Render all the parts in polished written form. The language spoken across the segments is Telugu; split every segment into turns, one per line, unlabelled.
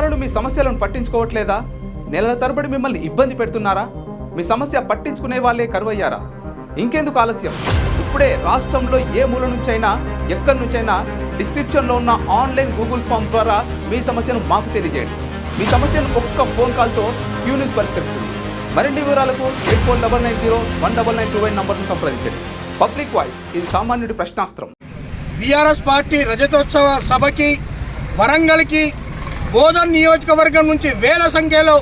అధికారులు మీ సమస్యలను పట్టించుకోవట్లేదా? నెలల తరబడి మిమ్మల్ని ఇబ్బంది పెడుతున్నారా? మీ సమస్య పట్టించుకునే వాళ్ళే కరువయ్యారా? ఇంకెందుకు ఆలస్యం? ఇప్పుడే రాష్ట్రంలో ఏ మూల నుంచైనా ఎక్కడి నుంచైనా డిస్క్రిప్షన్లో ఉన్న ఆన్లైన్ గూగుల్ ఫామ్ ద్వారా మీ సమస్యను మాకు తెలియజేయండి. మీ సమస్యను ఒక్క ఫోన్ కాల్తో క్యూ న్యూస్ పరిష్కరిస్తుంది. మరిన్ని వివరాలకు 8490199929 నంబర్ను సంప్రదించండి. పబ్లిక్ వాయిస్, ఇది సామాన్యుడి ప్రశ్నాస్త్రం.
బీఆర్ఎస్ పార్టీ రజతోత్సవ సభకి వరంగల్కి బోధన్ నియోజకవర్గం నుంచి వేల సంఖ్యలో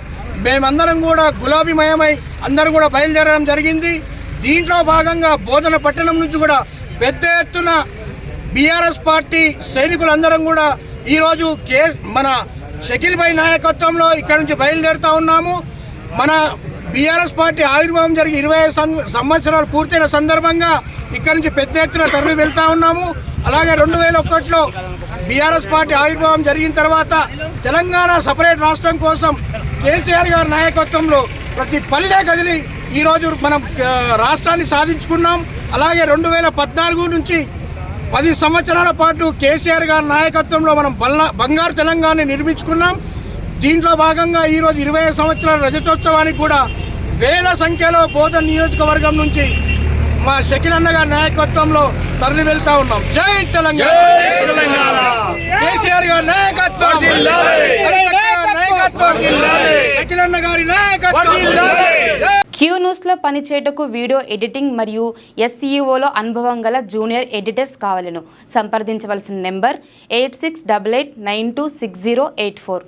మేమందరం కూడా గులాబీమయమై అందరం కూడా బయలుదేరడం జరిగింది. దీంట్లో భాగంగా బోధన పట్టణం నుంచి కూడా పెద్ద ఎత్తున బీఆర్ఎస్ పార్టీ సైనికులందరం కూడా ఈరోజు మన షకీల్ భాయ్ నాయకత్వంలో ఇక్కడ నుంచి బయలుదేరుతూ ఉన్నాము. మన బీఆర్ఎస్ పార్టీ ఆవిర్భావం జరిగి 25 సంవత్సరాలు పూర్తయిన సందర్భంగా ఇక్కడ నుంచి పెద్ద ఎత్తున తరలి వెళ్తూ ఉన్నాము. అలాగే 2001లో బీఆర్ఎస్ పార్టీ ఆవిర్భావం జరిగిన తర్వాత తెలంగాణ సపరేట్ రాష్ట్రం కోసం కేసీఆర్ గారి నాయకత్వంలో ప్రతి పల్లె కదిలి ఈరోజు మనం రాష్ట్రాన్ని సాధించుకున్నాం. అలాగే 2014 నుంచి 10 సంవత్సరాల పాటు కేసీఆర్ గారి నాయకత్వంలో మనం బంగారు తెలంగాణని నిర్మించుకున్నాం. దీంట్లో భాగంగా ఈరోజు 25 సంవత్సరాల రజతోత్సవానికి కూడా వేల సంఖ్యలో బోధన్ నియోజకవర్గం నుంచి మా షకీల్ అన్న గారి నాయకత్వంలో తరలి వెళ్తా ఉన్నాం. జై తెలంగాణ! కేసీఆర్ గారి నాయకత్వం, షకీల్ అన్న గారి నాయకత్వం.
క్యూ న్యూస్లో పనిచేయటకు వీడియో ఎడిటింగ్ మరియు SEOలో అనుభవం గల జూనియర్ ఎడిటర్స్ కావాలను సంప్రదించవలసిన నెంబర్ 8688926084.